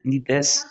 Need this?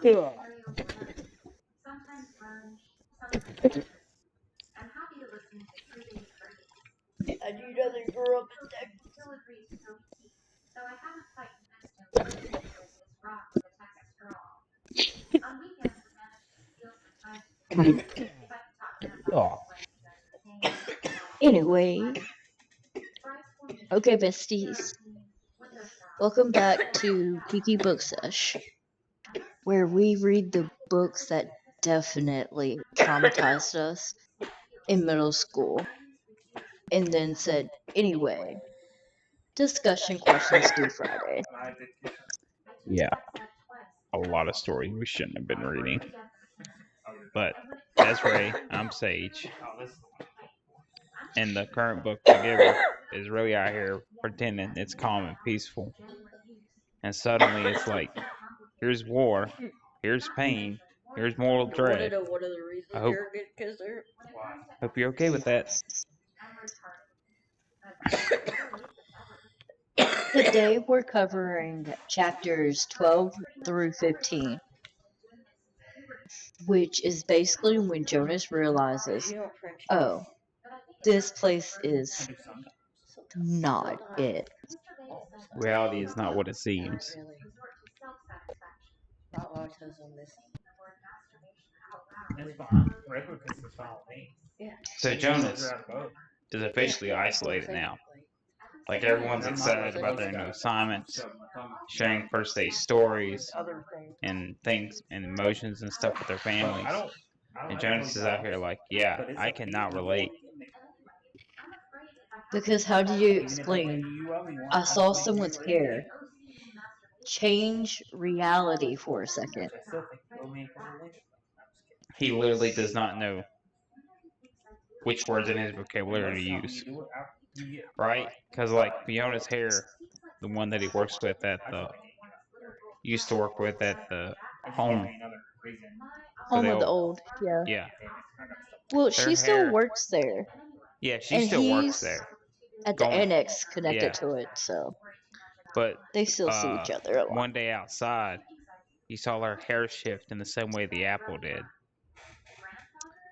Yeah. And you know they grew up in Texas. Oh. Anyway, okay, besties. Welcome back to Kiki Book Sesh, where we read the books that definitely traumatized us in middle school, and then said, anyway, discussion questions due Friday. Yeah. A lot of stories we shouldn't have been reading. But that's Rae. I'm Sage. And the current book, The Giver, is really out here pretending it's calm and peaceful. And suddenly it's like, here's war, here's pain, here's moral You want to dread. know one of the reasons I hope you're a good kisser? you're okay with that. Today we're covering chapters 12 through 15, which is basically when Jonas realizes, oh, this place is not it. Reality is not what it seems. Not autism, this. It's fine. Regular kiss is fine with me. Yeah. So Jonas is officially isolated now. Like everyone's excited about their new assignments, sharing first day stories Other things. and things and emotions and stuff with their families. And Jonas is out here like, yeah, I cannot relate. Because how do you explain? I saw someone's hair change reality for a second. He literally does not know which words in his vocabulary to use, right? Because like Fiona's hair, the one that he works with at the used to work with at the home. Home of the old, yeah. Yeah. Well, Their she still hair. works there. Yeah, she And still works he's there. at the Going, annex connected yeah. to it, so But they still see each other a lot. one day outside, he saw her hair shift in the same way the apple did.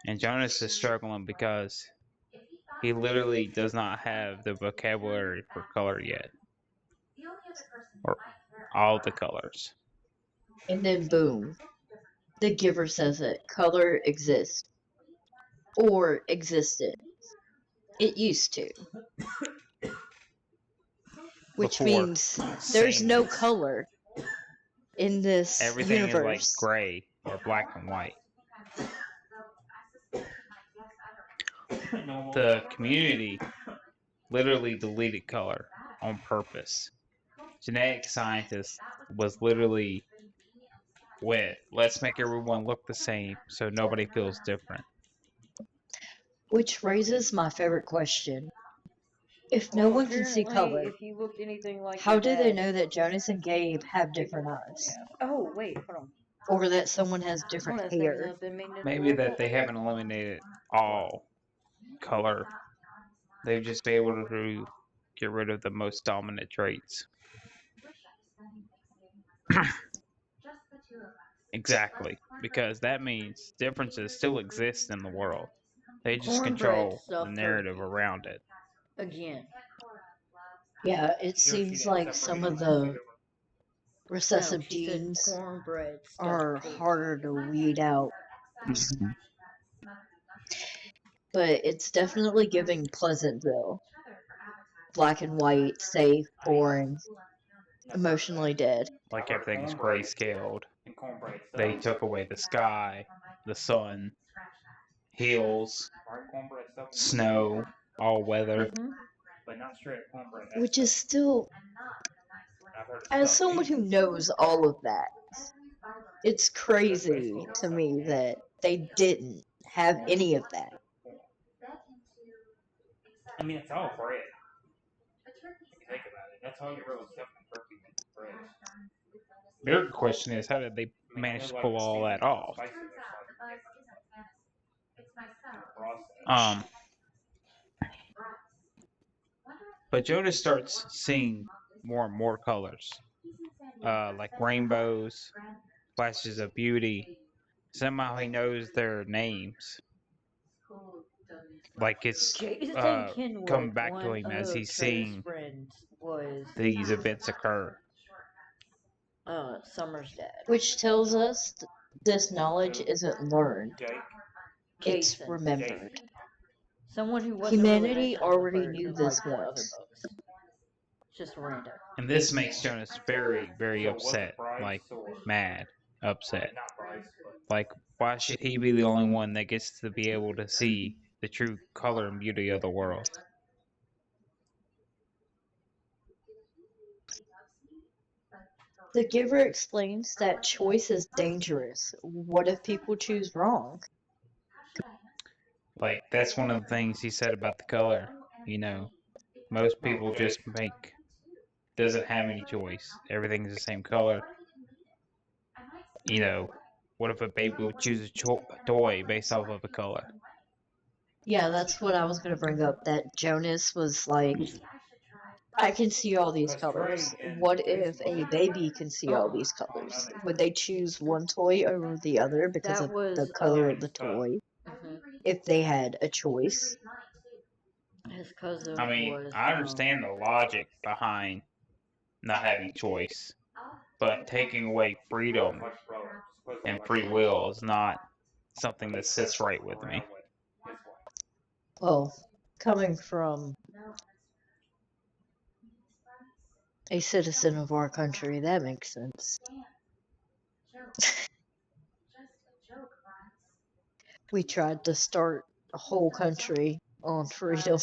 And Jonas is struggling because he literally does not have the vocabulary for color yet. Or all the colors. And then boom, the giver says it. Color exists. Or existed. It used to. Which Before means there's no sameness. color in this Everything is like universe. gray or black and white. The community literally deleted color on purpose. Genetic scientists was literally with, let's make everyone look the same so nobody feels different. Which raises my favorite question. If no one can see color, if you looked anything like how your do dad, they know that Jonas and Gabe have different eyes? Oh, wait, hold on. Or that someone has different One of the things hair? I've been meaning to Maybe look that up. they haven't eliminated all color. They've just been able to get rid of the most dominant traits. Exactly, because that means differences still exist in the world. They just Cornbread control the stuffed narrative turkey. around it. Again. Yeah, it seems like some of the recessive No, she said genes cornbread stuffed are turkey. harder to weed out. Mhm. But it's definitely giving Pleasantville. Black and white, safe, boring, emotionally dead. Like everything's grayscaled. They took away the sky, the sun, hills, snow, all weather. But not straight up cornbread. Which is still, as someone who knows all of that, it's crazy to me that they didn't have any of that. I mean, it's all bread. If you think about it, that's all you really stuff in turkey is bread. The bigger question is, how did they manage to pull all that off? But Jonas starts seeing more and more colors, like rainbows, flashes of beauty. Somehow he knows their names. Like it's Jason Kenwood, come back to one him as of he's Trey's seeing friends, was these events occur. Summer's dad. Which tells us this knowledge isn't learned, it's Jason. remembered. Someone who wasn't Humanity really already mentioned knew in, this like, the other once. books. Just random. And this makes Jonas very, very upset. Like, mad, upset. Like, why should he be the only one that gets to be able to see the true color and beauty of the world? The giver explains that choice is dangerous. What if people choose wrong? Like, that's one of the things he said about the color. You know, most people just doesn't have any choice. Everything's the same color. You know, what if a baby would choose a toy based off of a color? Yeah, that's what I was going to bring up. That Jonas was like, I can see all these colors. What if a baby can see all these colors? Would they choose one toy over the other because That of was the color of the toy? If they had a choice? his cousin I mean, was. I understand the logic behind not having choice, but taking away freedom and free will is not something that sits right with me. Well, coming from a citizen of our country, that makes sense. We tried to start a whole country on freedom.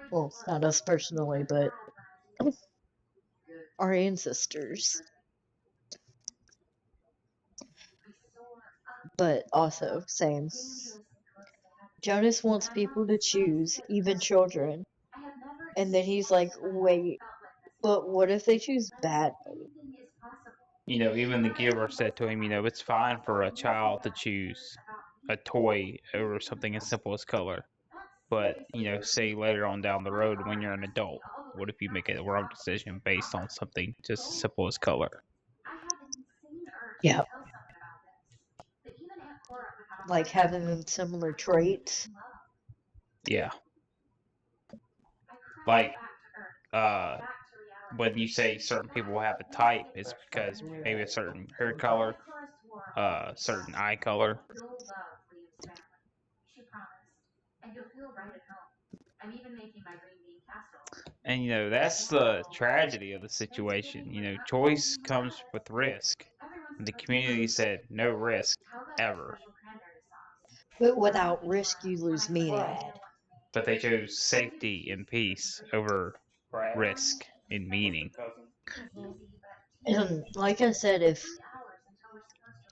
Well, not us personally, but our ancestors. But also, same. Jonas wants people to choose, even children. And then he's like, wait, but what if they choose badly? You know, even the giver said to him, you know, it's fine for a child to choose a toy over something as simple as color. But, you know, say later on down the road when you're an adult, what if you make a wrong decision based on something just as simple as color? Yeah. Like having similar traits. Yeah. Like, when you say certain people will have a type, it's because maybe a certain hair color, certain eye color. And you know, that's the tragedy of the situation. You know, choice comes with risk. The community said no risk ever. But without risk, you lose meaning. But they chose safety and peace over risk and meaning. And like I said, if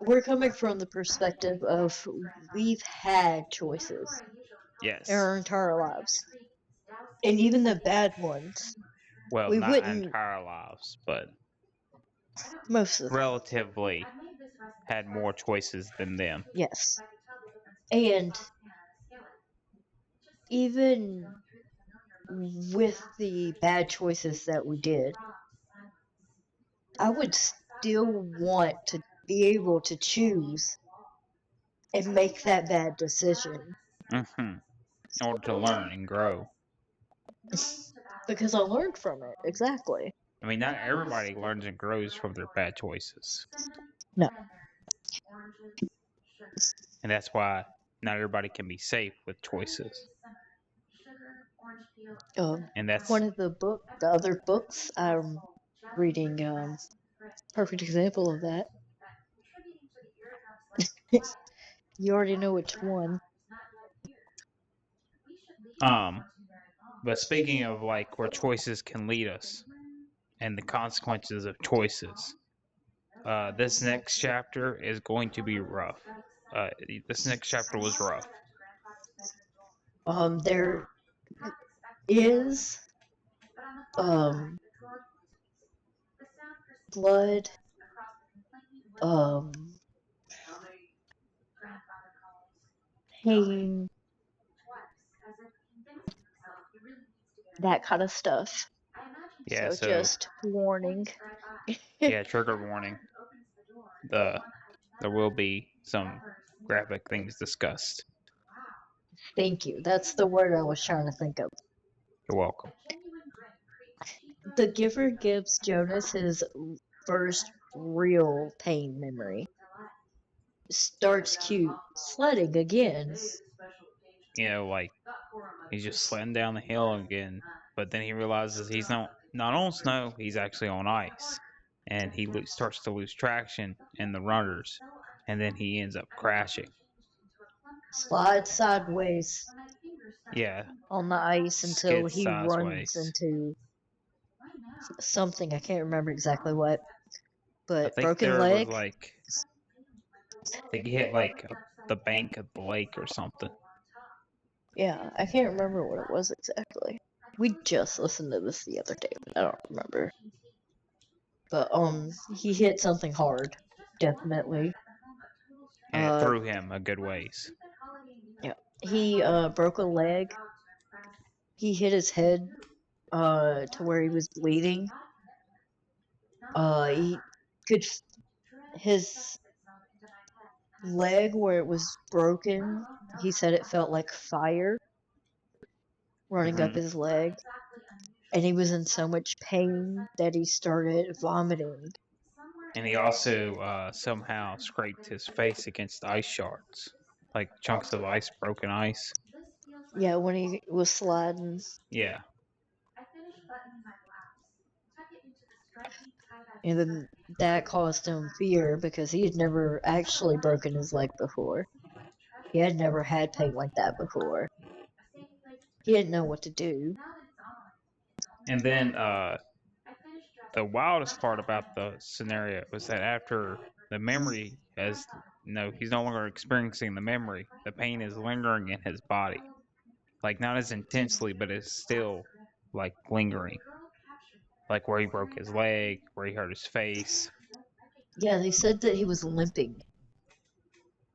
we're coming from the perspective of we've had choices Yes. in our entire lives, and even the bad ones, Well, we not wouldn't entire lives, but most of them. relatively had more choices than them. Yes. And even with the bad choices that we did, I would still want to be able to choose and make that bad decision. In order to learn and grow. Because I learned from it, exactly. I mean, not everybody learns and grows from their bad choices. No. And that's why not everybody can be safe with choices. And that's One of the other books I'm reading, perfect example of that. You already know which one. But speaking of like where choices can lead us and the consequences of choices, this next chapter is going to be rough. This next chapter was rough. There is blood, pain, that kind of stuff. Yeah, So so just warning. yeah, trigger warning. There will be some graphic things discussed. Thank you. That's the word I was trying to think of. You're welcome. The giver gives Jonas his first real pain memory. Starts cute, sledding again. You know, like he's just sledding down the hill again, but then he realizes he's not on snow, he's actually on ice, and he starts to lose traction in the runners, and then he ends up crashing. Slides sideways Yeah, on the ice until skids he runs sideways. into something. I can't remember exactly what. I But think broken there was leg. like they hit like the bank of the lake or something. Yeah, I can't remember what it was exactly. We just listened to this the other day, but I don't remember. But he hit something hard, definitely. And it threw him a good ways. Yeah, he broke a leg. He hit his head to where he was bleeding. He could his leg where it was broken. He said it felt like fire running up his leg, and he was in so much pain that he started vomiting. And he also somehow scraped his face against ice shards, like chunks of ice, broken ice. Yeah, when he was sliding. Yeah. And then that caused him fear because he had never actually broken his leg before. He had never had pain like that before. He didn't know what to do. And then the wildest part about the scenario was that after the memory has, he's no longer experiencing the memory. The pain is lingering in his body. Like, not as intensely, but it's still, like, lingering. Like, where he broke his leg, where he hurt his face. Yeah, they said that he was limping.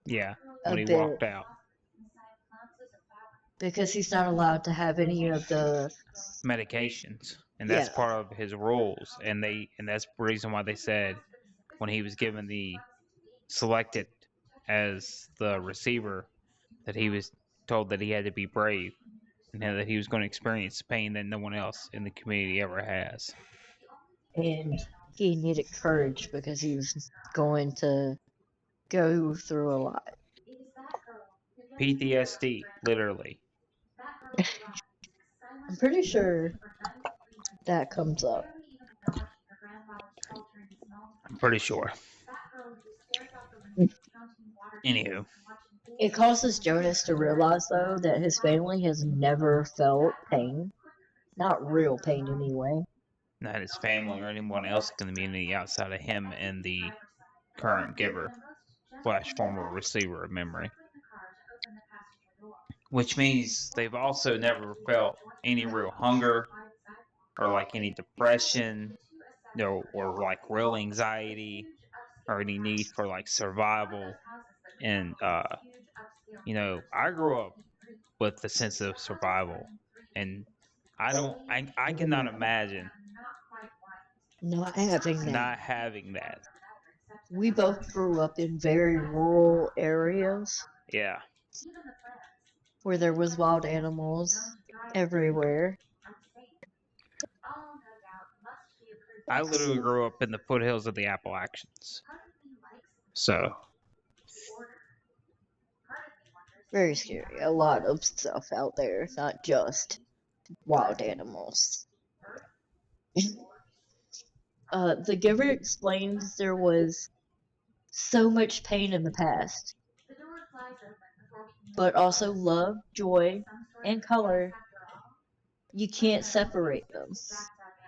Yeah, a when he bit walked out. because he's not allowed to have any of the Medications. And that's yeah. part of his rules. And that's the reason why they said when he was given selected as the receiver, that he was told that he had to be brave and that he was going to experience pain that no one else in the community ever has. And he needed courage because he was going to go through a lot. PTSD, literally. I'm pretty sure that comes up. I'm pretty sure. Anywho. It causes Jonas to realize, though, that his family has never felt pain. Not real pain, anyway. Not his family or anyone else in the community outside of him and the current giver / former receiver of memory. Which means they've also never felt any real hunger or like any depression, or like real anxiety or any need for like survival. And I grew up with the sense of survival, and I cannot imagine Not having that. not having that. We both grew up in very rural areas. Yeah. Where there was wild animals everywhere. I literally grew up in the foothills of the Appalachians. So Very scary. A lot of stuff out there, not just wild animals. The giver explains there was so much pain in the past, but also love, joy, and color. You can't separate them.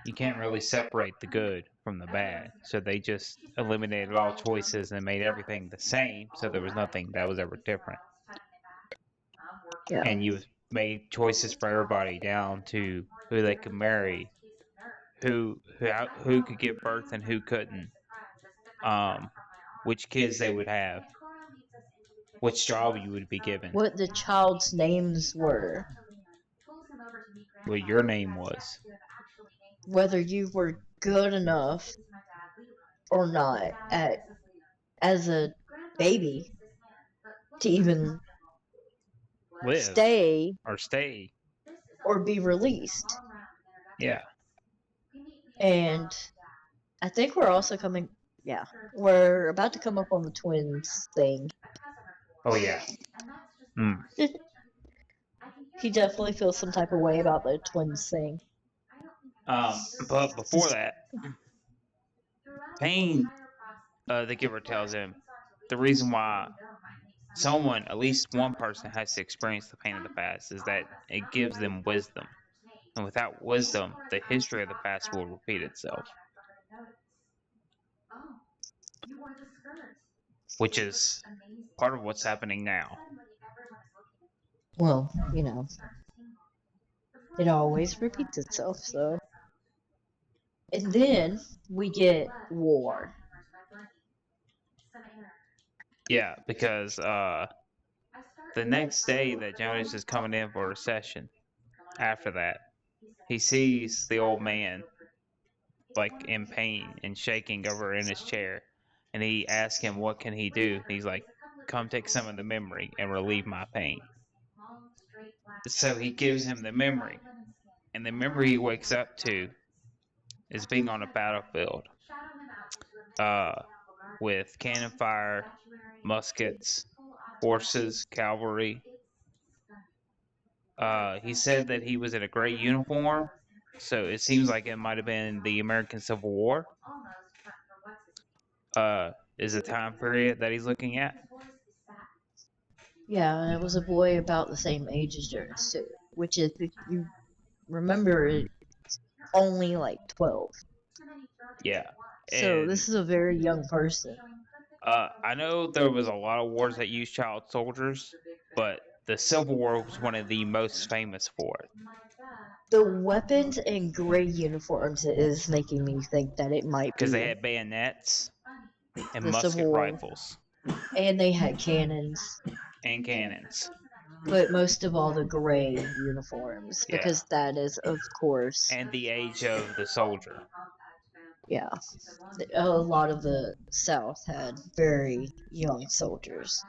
You can't really separate the good from the bad. So they just eliminated all choices and made everything the same. So there was nothing that was ever different. Yeah. And you made choices for everybody down to who they could marry, who could give birth and who couldn't, um, which kids they would have, which job you would be given, What the child's names were, what your name was. whether you were good enough or not as a baby to even Live stay or stay. or be released. Yeah. And I think we're also coming. Yeah, we're about to come up on the twins thing. Oh yeah. Mm. He definitely feels some type of way about the twins thing. But before that, Pain, the giver tells him the reason why someone, at least one person, has to experience the pain of the past is that it gives them wisdom. And without wisdom, the history of the past will repeat itself. Which is part of what's happening now. Well, it always repeats itself, so. And then we get war. Yeah, because the next day that Jonas is coming in for a session, after that, he sees the old man like in pain and shaking over in his chair, and he asks him what can he do. He's like, "Come take some of the memory and relieve my pain." So he gives him the memory, and the memory he wakes up to is being on a battlefield, with cannon fire, muskets, horses, cavalry. He said that he was in a gray uniform, so it seems like it might have been the American Civil War. Is the time period that he's looking at. Yeah, and it was a boy about the same age as Jonas too, which is, if you remember, it's only like 12. Yeah. So And this is a very young person. I know there was a lot of wars that used child soldiers, but the Civil War was one of the most famous for it. The weapons and gray uniforms is making me think that it might be. Because they had bayonets and the musket Civil War. rifles. And they had cannons. And cannons. But most of all, the gray uniforms. Yeah. Because that is, of course. And the age of the soldier. Yeah. A lot of the South had very young soldiers.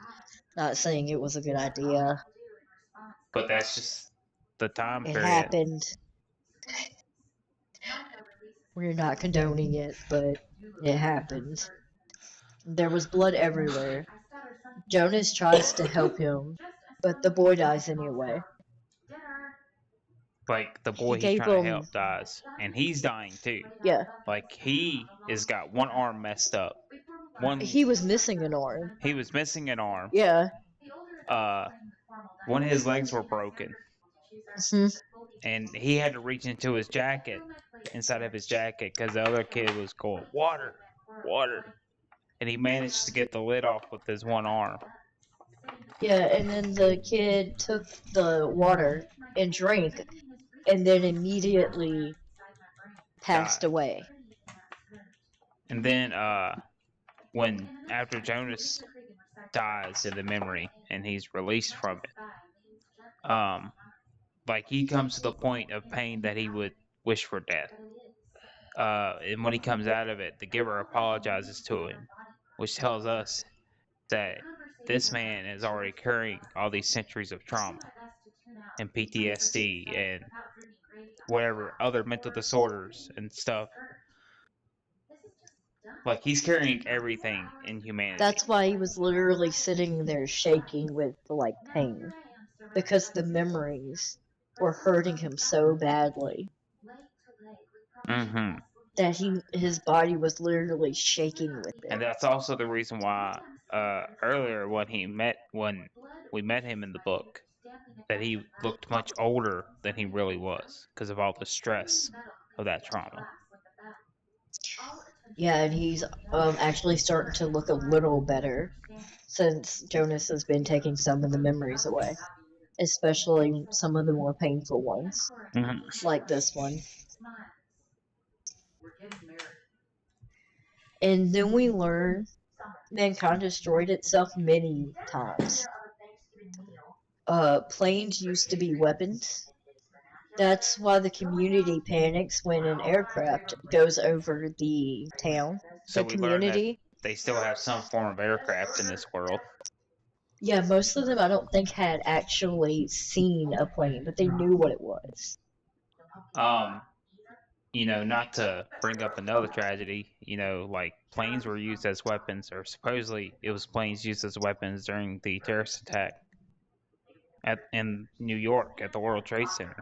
Not saying it was a good idea. But that's just the time period. It happened. We're not condoning it, but it happened. There was blood everywhere. Jonas tries to help him, but the boy dies anyway. Like, the boy he's trying to help dies. And he's dying too. Yeah. Like, he has got one arm messed up. He was missing an arm. He was missing an arm. Yeah. One of his legs were broken. Mm-hmm. And he had to reach into his jacket, inside of his jacket, because the other kid was going, water, water. And he managed to get the lid off with his one arm. Yeah, and then the kid took the water and drank, and then immediately passed away. And then, after Jonas dies in the memory, and he's released from it, like, he comes to the point of pain that he would wish for death. And when he comes out of it, the giver apologizes to him, which tells us that this man is already carrying all these centuries of trauma and PTSD and whatever other mental disorders and stuff. Like, he's carrying everything in humanity. That's why he was literally sitting there shaking with like pain, because the memories were hurting him so badly Mm-hmm. that his body was literally shaking with And it. that's also the reason why earlier when we met him in the book, that he looked much older than he really was because of all the stress of that trauma. Yeah, and he's actually starting to look a little better since Jonas has been taking some of the memories away, especially some of the more painful ones, Mm-hmm. like this one. And then we learn mankind destroyed itself many times. Planes used to be weapons. That's why the community panics when an aircraft goes over the town. So The we learned that community, they still have some form of aircraft in this world. yeah, most of them I don't think had actually seen a plane, but they knew what it was. Not to bring up another tragedy, like planes were used as weapons, or supposedly it was planes used as weapons during the terrorist attack in New York at the World Trade Center.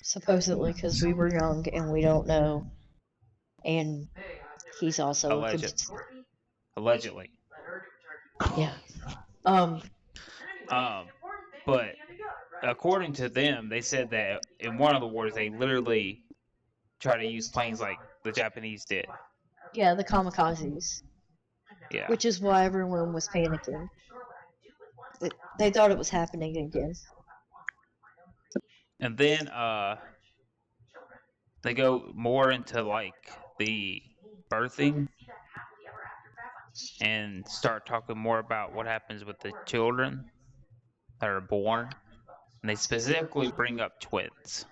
Supposedly, because we were young and we don't know. And he's also Allegedly. yeah. But according to them, they said that in one of the wars they literally tried to use planes like the Japanese did. Yeah, the kamikazes. Yeah. Which is why everyone was panicking. They thought it was happening again. And then they go more into like the birthing and start talking more about what happens with the children that are born. And they specifically bring up twins.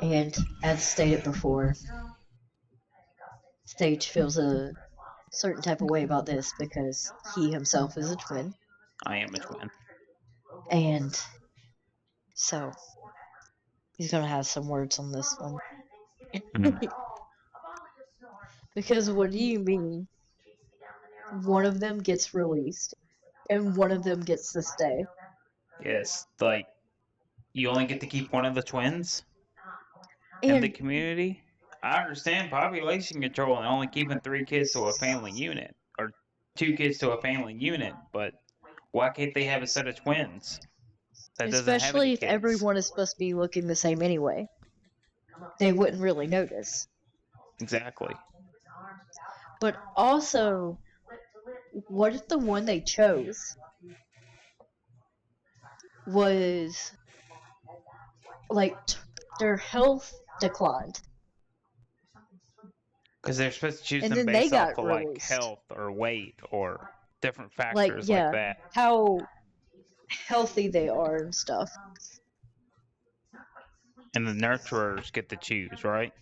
And as stated before, Sage feels a certain type of way about this because he himself is a twin. I am a twin. And so he's gonna have some words on this one. Because what do you mean? One of them gets released and one of them gets to stay. Yes, like you only get to keep one of the twins in the And community. I understand population control and only keeping 3 kids to a family unit, or 2 kids to a family unit, but why can't they have a set of twins that doesn't have any especially if kids? everyone is supposed to be looking the same anyway, they wouldn't really notice. Exactly. But also, what if the one they chose was like their health declined? Because they're supposed to choose And them then they based off got of like released. health or weight or different Like, factors yeah, like that. how healthy they are and stuff. And the nurturers get to choose, right?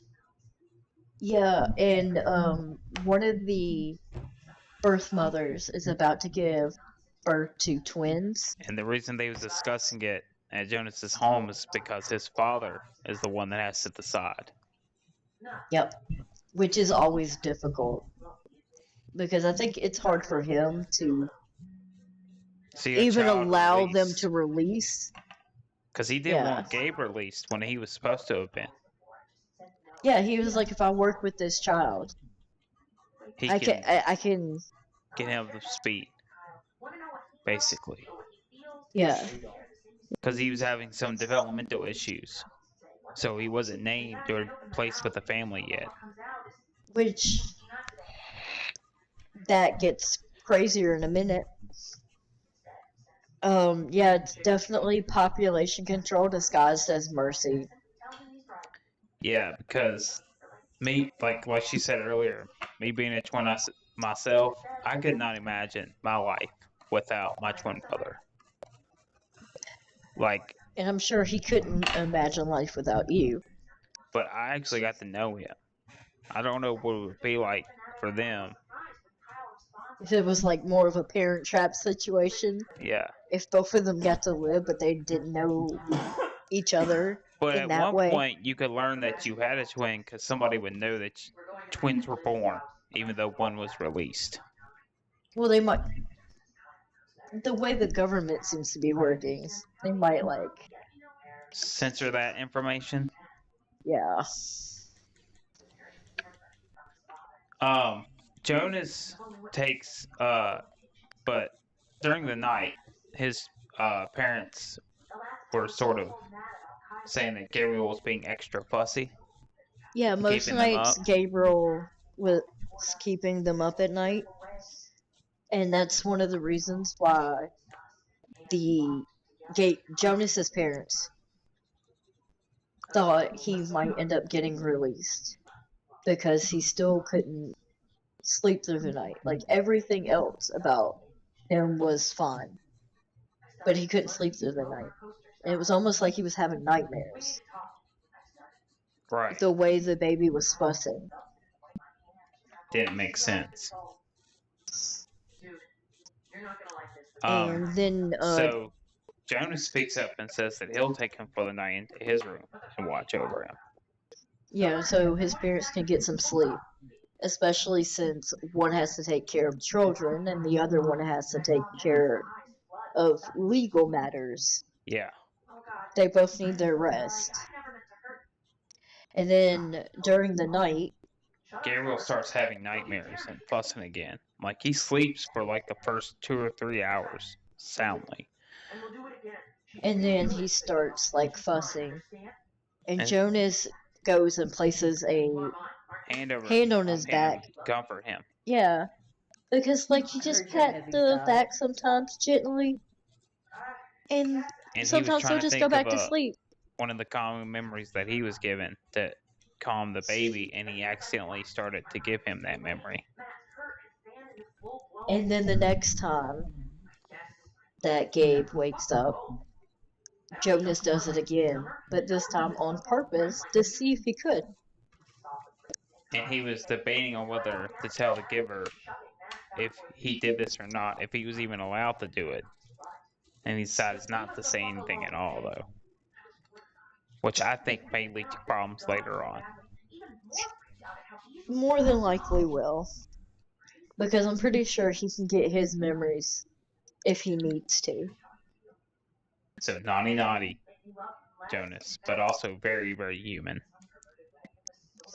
Yeah, and one of the birth mothers is about to give birth to twins. And the reason they was discussing it at Jonas's home is because his father is the one that has to decide. Yep, which is always difficult because I think it's hard for him to even allow them to release. Because he didn't want Gabe released when he was supposed to have been. Yeah, he was like, if I work with this child, I can get him up to speed, basically. Yeah. Because he was having some developmental issues. So he wasn't named or placed with a family yet. Which, that gets crazier in a minute. Yeah, it's definitely population control disguised as mercy. Yeah, because me, like she said earlier, me being a twin myself, I could not imagine my life without my twin brother. Like, and I'm sure he couldn't imagine life without you. But I actually got to know him. I don't know what it would be like for them. If it was like more of a parent trap situation. Yeah. If both of them got to live, but they didn't know each other But in at that one way. point, you could learn that you had a twin because somebody would know that twins were born, even though one was released. Well, they might. The way the government seems to be working, they might like. Censor that information. Yeah. Jonas takes, but during the night, his parents were sort of saying that Gabriel was being extra fussy, Yeah, most keeping them nights up. Gabriel was keeping them up at night, and that's one of the reasons why the Jonas's parents thought he might end up getting released because he still couldn't sleep through the night. Like everything else about him was fine, but he couldn't sleep through the night. And it was almost like he was having nightmares. Right. The way the baby was fussing. Didn't make sense. And then So Jonas speaks up and says that he'll take him for the night into his room and watch over him. yeah, so his parents can get some sleep. Especially since one has to take care of children and the other one has to take care of legal matters. Yeah. They both need their rest. And then during the night, Gabriel starts having nightmares and fussing again. Like he sleeps for like the first 2 or 3 hours soundly. and then he starts like fussing. And And- Jonas goes and places a hand on his him, back. comfort him. Yeah. Because like you just pat the back sometimes gently. And And sometimes he they'll was trying to just think go back of to sleep. one of the common memories that he was given to calm the baby, and he accidentally started to give him that memory. And then the next time that Gabe wakes up, Jonas does it again, but this time on purpose to see if he could. And he was debating on whether to tell the giver if he did this or not, if he was even allowed to do it. And he decides not to say anything at all, though. Which I think may lead to problems later on. More than likely will. Because I'm pretty sure he can get his memories if he needs to. So naughty, Jonas, but also very, very human.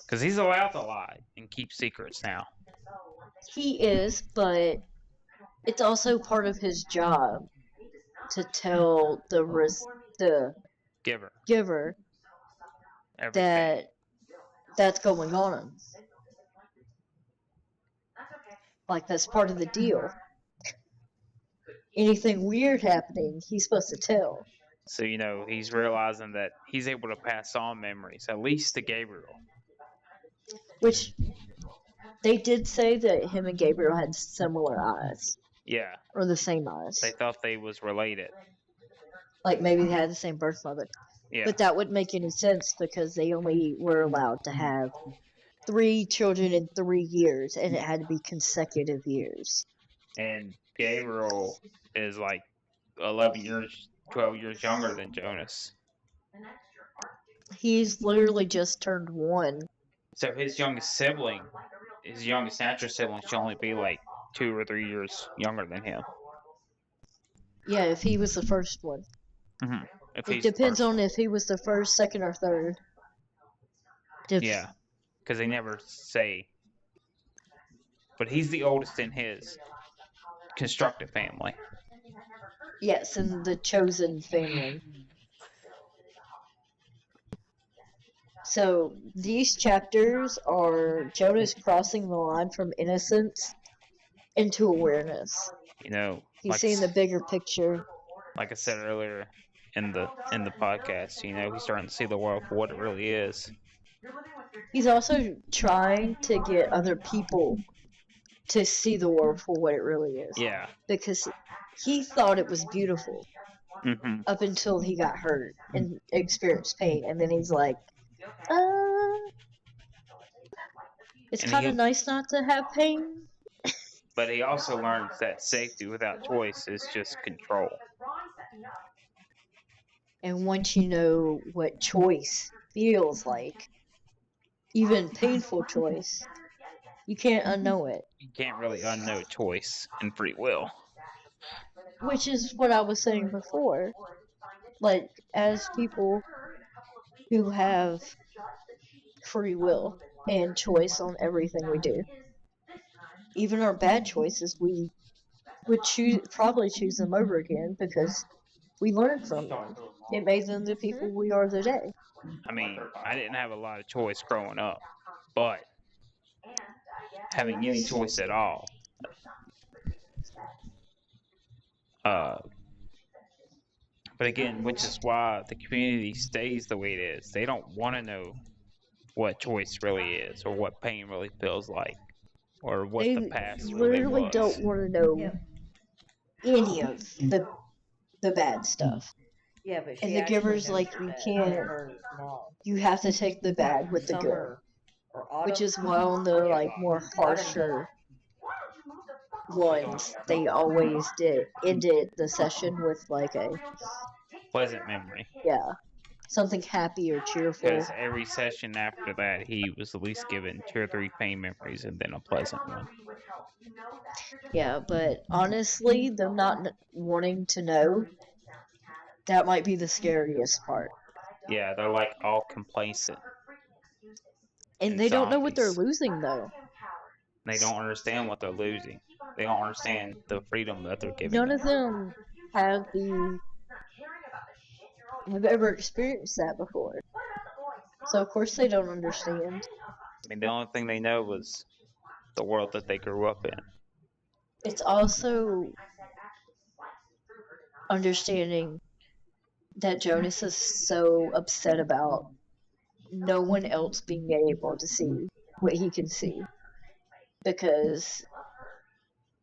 Because he's allowed to lie and keep secrets now. He is, but it's also part of his job to tell the Giver. Everything. that's going on. Like that's part of the deal. Anything weird happening, he's supposed to tell. So, he's realizing that he's able to pass on memories, at least to Gabriel. Which they did say that him and Gabriel had similar eyes. Yeah. Or the same eyes. They thought they was related. Like maybe they had the same birth mother. Yeah. But that wouldn't make any sense because they only were allowed to have 3 children in 3 years, and it had to be consecutive years. And Gabriel is like 11 years, 12 years younger than Jonas. He's literally just turned 1. So his youngest natural sibling should only be like 2 or 3 years younger than him. Yeah, if he was the first one. Mm-hmm. It depends on if he was the first, second, or third. Yeah, because they never say. But he's the oldest in his constructed family. Yes, in the chosen family. So these chapters are Jonas crossing the line from innocence into awareness. He's seeing the bigger picture. Like I said earlier in the podcast, he's starting to see the world for what it really is. He's also trying to get other people to see the world for what it really is. Yeah. Because he thought it was beautiful up until he got hurt and experienced pain, and then he's like, it's kind of nice not to have pain. But he also learns that safety without choice is just control. And once you know what choice feels like, even painful choice, you can't unknow it. You can't really unknow choice and free will. Which is what I was saying before. Like, as people who have free will and choice on everything we do, even our bad choices, we would probably choose them over again because we learned from them. It made them the people we are today. I mean, I didn't have a lot of choice growing up, but having any choice at all, uh, but again, which is why the community stays the way it is. They don't want to know what choice really is, or what pain really feels like, or what They the past really literally was. don't want to know Yep. any of the bad stuff. Yeah, but she And the actually giver's knows like, the you bad. can't, Her mom. you have to take the bad with the Some good. are autumn. Which is why on the like more harsher ones, they always ended the session with like a, Pleasant memory. yeah, something happy or cheerful. Because every session after that, he was at least given 2 or 3 pain memories and then a pleasant one. Yeah, but honestly, them not wanting to know, that might be the scariest part. Yeah, they're like all complacent. And they don't know what they're zombies. losing, though. They don't understand what they're losing. They don't understand the freedom that they're giving None of them. them have ever experienced that before. So of course they don't understand. I mean, the only thing they know was the world that they grew up in. It's also understanding that Jonas is so upset about no one else being able to see what he can see. Because,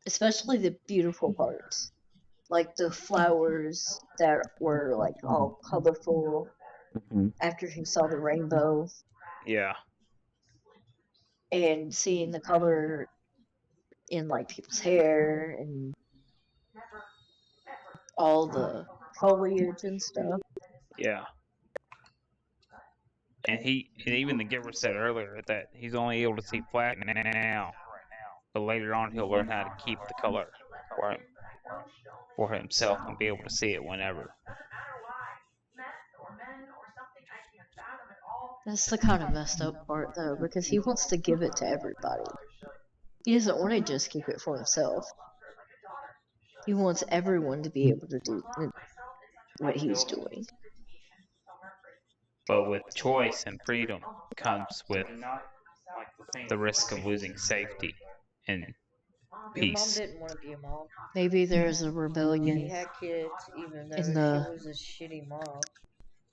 especially the beautiful parts, like the flowers that were like all colorful after he saw the rainbow, Yeah. and seeing the color in like people's hair and all the foliage and stuff. Yeah. And even the giver said earlier that he's only able to see black now, but later on he'll learn how to keep the color for himself and be able to see it whenever. That's the kind of messed up part though, because he wants to give it to everybody. He doesn't want to just keep it for himself. He wants everyone to be able to do what he's doing. But with choice and freedom comes with the risk of losing safety and Your mom peace. didn't want to be a mom. Maybe there's a She rebellion had kids, even though in she the was a shitty mom,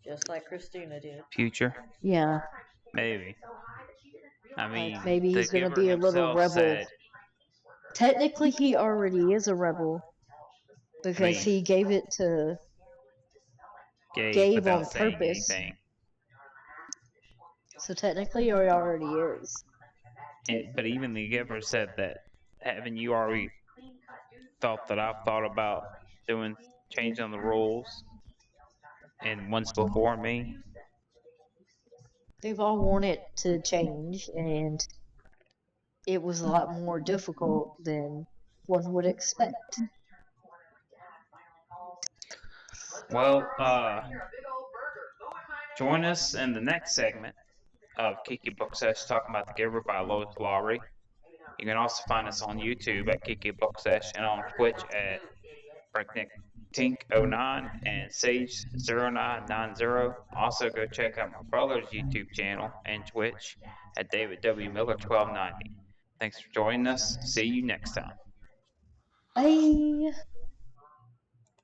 just like Christina did. Future? yeah. Maybe. I mean, Like maybe the he's gonna giver be a little himself rebel. said, Technically, he already is a rebel because he gave it to gave Gabe on without saying purpose. anything. So technically, he already is. But even the giver said that, haven't you already thought that I've thought about changing the rules and once before me? They've all wanted to change, and it was a lot more difficult than one would expect. Well, join us in the next segment of Kiki Book Sesh talking about The Giver by Lois Lowry. You can also find us on YouTube at Kiki Book Sesh and on Twitch at Breakneck Tink09 and Sage0990. Also, go check out my brother's YouTube channel and Twitch at David W. Miller 1290. Thanks for joining us. See you next time. Bye.